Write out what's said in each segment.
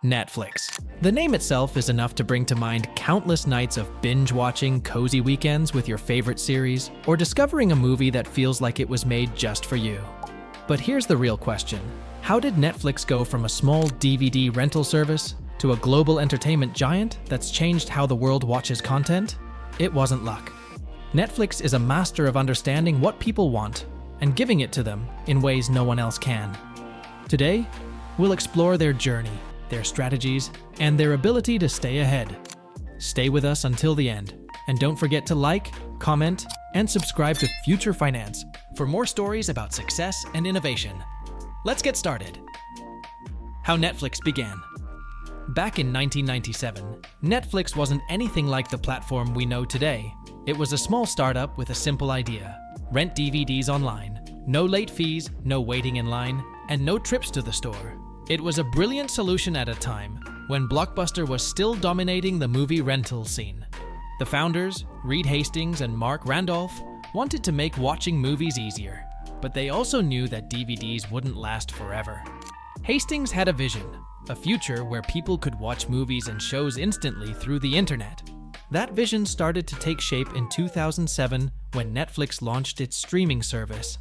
Netflix. The name itself is enough to bring to mind countless nights of binge-watching cozy weekends with your favorite series, or discovering a movie that feels like it was made just for you. But here's the real question. How did Netflix go from a small DVD rental service to a global entertainment giant that's changed how the world watches content? It wasn't luck. Netflix is a master of understanding what people want and giving it to them in ways no one else can. Today, we'll explore their journey, their strategies, and their ability to stay ahead. Stay with us until the end, and don't forget to like, comment, and subscribe to Future Finance for more stories about success and innovation. Let's get started. How Netflix began. Back in 1997, Netflix wasn't anything like the platform we know today. It was a small startup with a simple idea: rent DVDs online. No late fees, no waiting in line, and no trips to the store. It was a brilliant solution at a time when Blockbuster was still dominating the movie rental scene. The founders, Reed Hastings and Mark Randolph, wanted to make watching movies easier, but they also knew that DVDs wouldn't last forever. Hastings had a vision, a future where people could watch movies and shows instantly through the internet. That vision started to take shape in 2007 when Netflix launched its streaming service.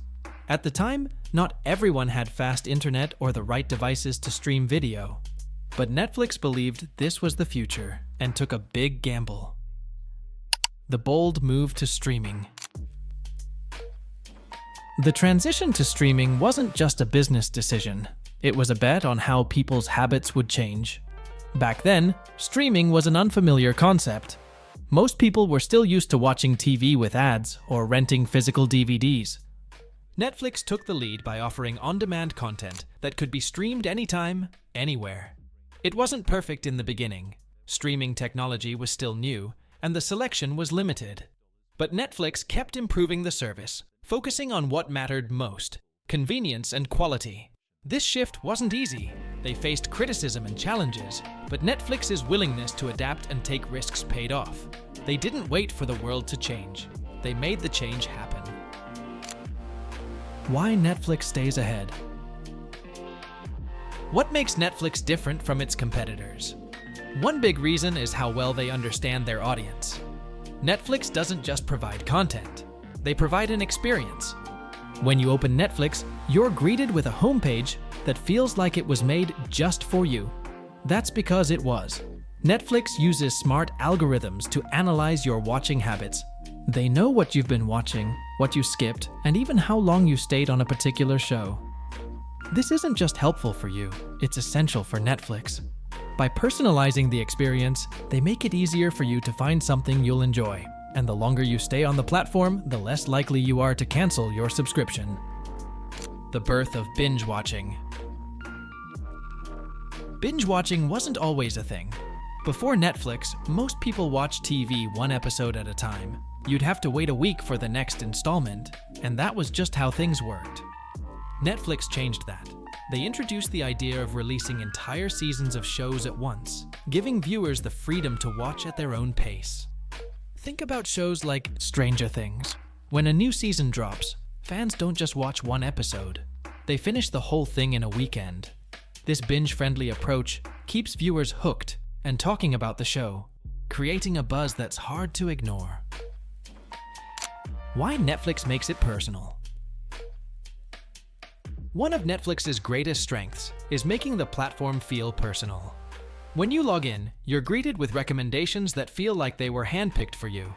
At the time, not everyone had fast internet or the right devices to stream video. But Netflix believed this was the future and took a big gamble. The bold move to streaming. The transition to streaming wasn't just a business decision. It was a bet on how people's habits would change. Back then, streaming was an unfamiliar concept. Most people were still used to watching TV with ads or renting physical DVDs. Netflix took the lead by offering on-demand content that could be streamed anytime, anywhere. It wasn't perfect in the beginning. Streaming technology was still new, and the selection was limited. But Netflix kept improving the service, focusing on what mattered most: convenience and quality. This shift wasn't easy. They faced criticism and challenges, but Netflix's willingness to adapt and take risks paid off. They didn't wait for the world to change. They made the change happen. Why Netflix stays ahead. What makes Netflix different from its competitors? One big reason is how well they understand their audience. Netflix doesn't just provide content. They provide an experience. When you open Netflix, you're greeted with a homepage that feels like it was made just for you. That's because it was. Netflix uses smart algorithms to analyze your watching habits. They know what you've been watching, what you skipped, and even how long you stayed on a particular show. This isn't just helpful for you, it's essential for Netflix. By personalizing the experience, they make it easier for you to find something you'll enjoy. And the longer you stay on the platform, the less likely you are to cancel your subscription. The birth of binge watching. Binge watching wasn't always a thing. Before Netflix, most people watched TV one episode at a time. You'd have to wait a week for the next installment, and that was just how things worked. Netflix changed that. They introduced the idea of releasing entire seasons of shows at once, giving viewers the freedom to watch at their own pace. Think about shows like Stranger Things. When a new season drops, fans don't just watch one episode. They finish the whole thing in a weekend. This binge-friendly approach keeps viewers hooked and talking about the show, creating a buzz that's hard to ignore. Why Netflix makes it personal. One of Netflix's greatest strengths is making the platform feel personal. When you log in, you're greeted with recommendations that feel like they were handpicked for you.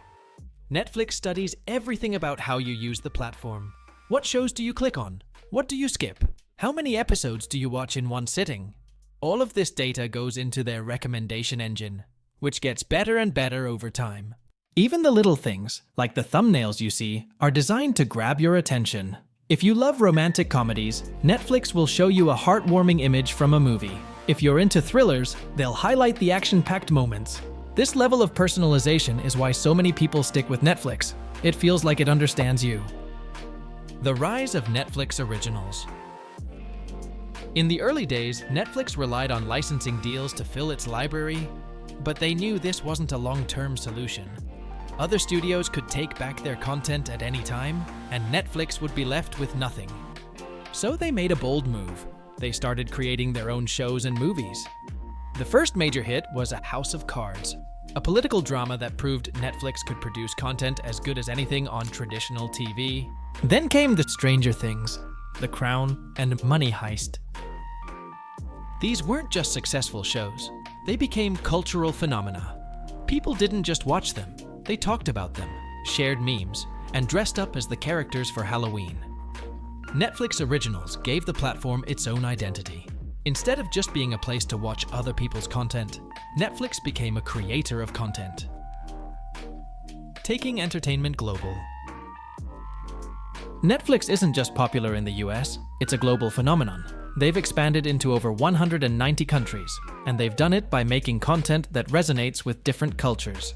Netflix studies everything about how you use the platform. What shows do you click on? What do you skip? How many episodes do you watch in one sitting? All of this data goes into their recommendation engine, which gets better and better over time. Even the little things, like the thumbnails you see, are designed to grab your attention. If you love romantic comedies, Netflix will show you a heartwarming image from a movie. If you're into thrillers, they'll highlight the action-packed moments. This level of personalization is why so many people stick with Netflix. It feels like it understands you. The rise of Netflix originals. In the early days, Netflix relied on licensing deals to fill its library, but they knew this wasn't a long-term solution. Other studios could take back their content at any time, and Netflix would be left with nothing. So they made a bold move. They started creating their own shows and movies. The first major hit was A House of Cards, a political drama that proved Netflix could produce content as good as anything on traditional TV. Then came the Stranger Things, The Crown, and Money Heist. These weren't just successful shows, they became cultural phenomena. People didn't just watch them, they talked about them, shared memes, and dressed up as the characters for Halloween. Netflix originals gave the platform its own identity. Instead of just being a place to watch other people's content, Netflix became a creator of content. Taking entertainment global. Netflix isn't just popular in the US, it's a global phenomenon. They've expanded into over 190 countries, and they've done it by making content that resonates with different cultures.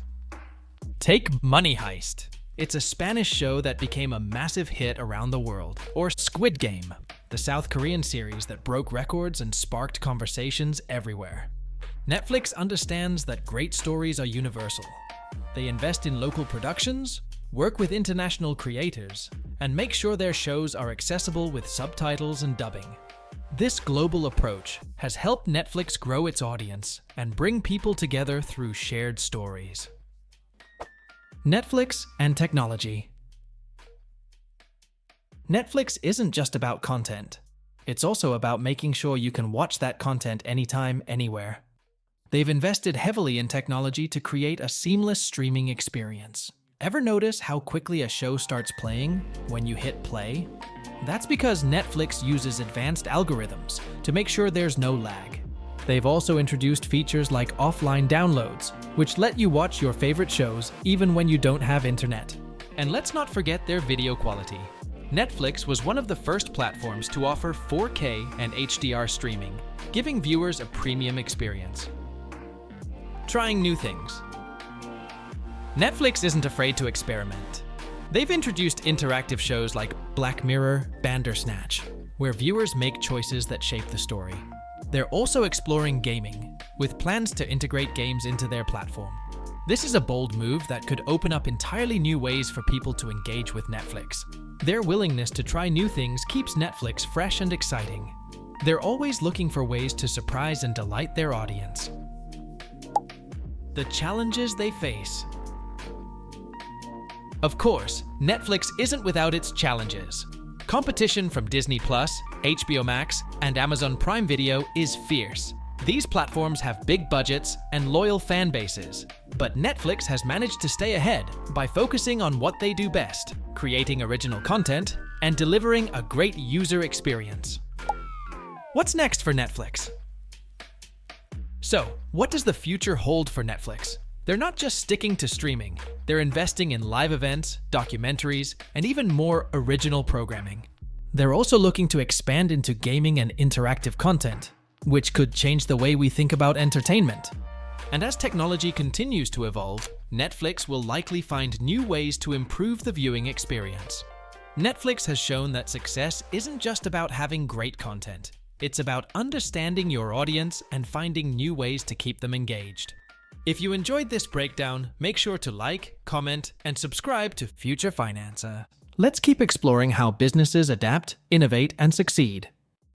Take Money Heist. It's a Spanish show that became a massive hit around the world. Or Squid Game, the South Korean series that broke records and sparked conversations everywhere. Netflix understands that great stories are universal. They invest in local productions, work with international creators, and make sure their shows are accessible with subtitles and dubbing. This global approach has helped Netflix grow its audience and bring people together through shared stories. Netflix and technology. Netflix isn't just about content. It's also about making sure you can watch that content anytime, anywhere. They've invested heavily in technology to create a seamless streaming experience. Ever notice how quickly a show starts playing when you hit play? That's because Netflix uses advanced algorithms to make sure there's no lag. They've also introduced features like offline downloads, which let you watch your favorite shows even when you don't have internet. And let's not forget their video quality. Netflix was one of the first platforms to offer 4K and HDR streaming, giving viewers a premium experience. Trying new things. Netflix isn't afraid to experiment. They've introduced interactive shows like Black Mirror, Bandersnatch, where viewers make choices that shape the story. They're also exploring gaming, with plans to integrate games into their platform. This is a bold move that could open up entirely new ways for people to engage with Netflix. Their willingness to try new things keeps Netflix fresh and exciting. They're always looking for ways to surprise and delight their audience. The challenges they face. Of course, Netflix isn't without its challenges. Competition from Disney+, HBO Max, and Amazon Prime Video is fierce. These platforms have big budgets and loyal fan bases, but Netflix has managed to stay ahead by focusing on what they do best, creating original content and delivering a great user experience. What's next for Netflix? So, what does the future hold for Netflix? They're not just sticking to streaming, they're investing in live events, documentaries, and even more original programming. They're also looking to expand into gaming and interactive content, which could change the way we think about entertainment. And as technology continues to evolve, Netflix will likely find new ways to improve the viewing experience. Netflix has shown that success isn't just about having great content. It's about understanding your audience and finding new ways to keep them engaged. If you enjoyed this breakdown, make sure to like, comment, and subscribe to Future Financer. Let's keep exploring how businesses adapt, innovate, and succeed.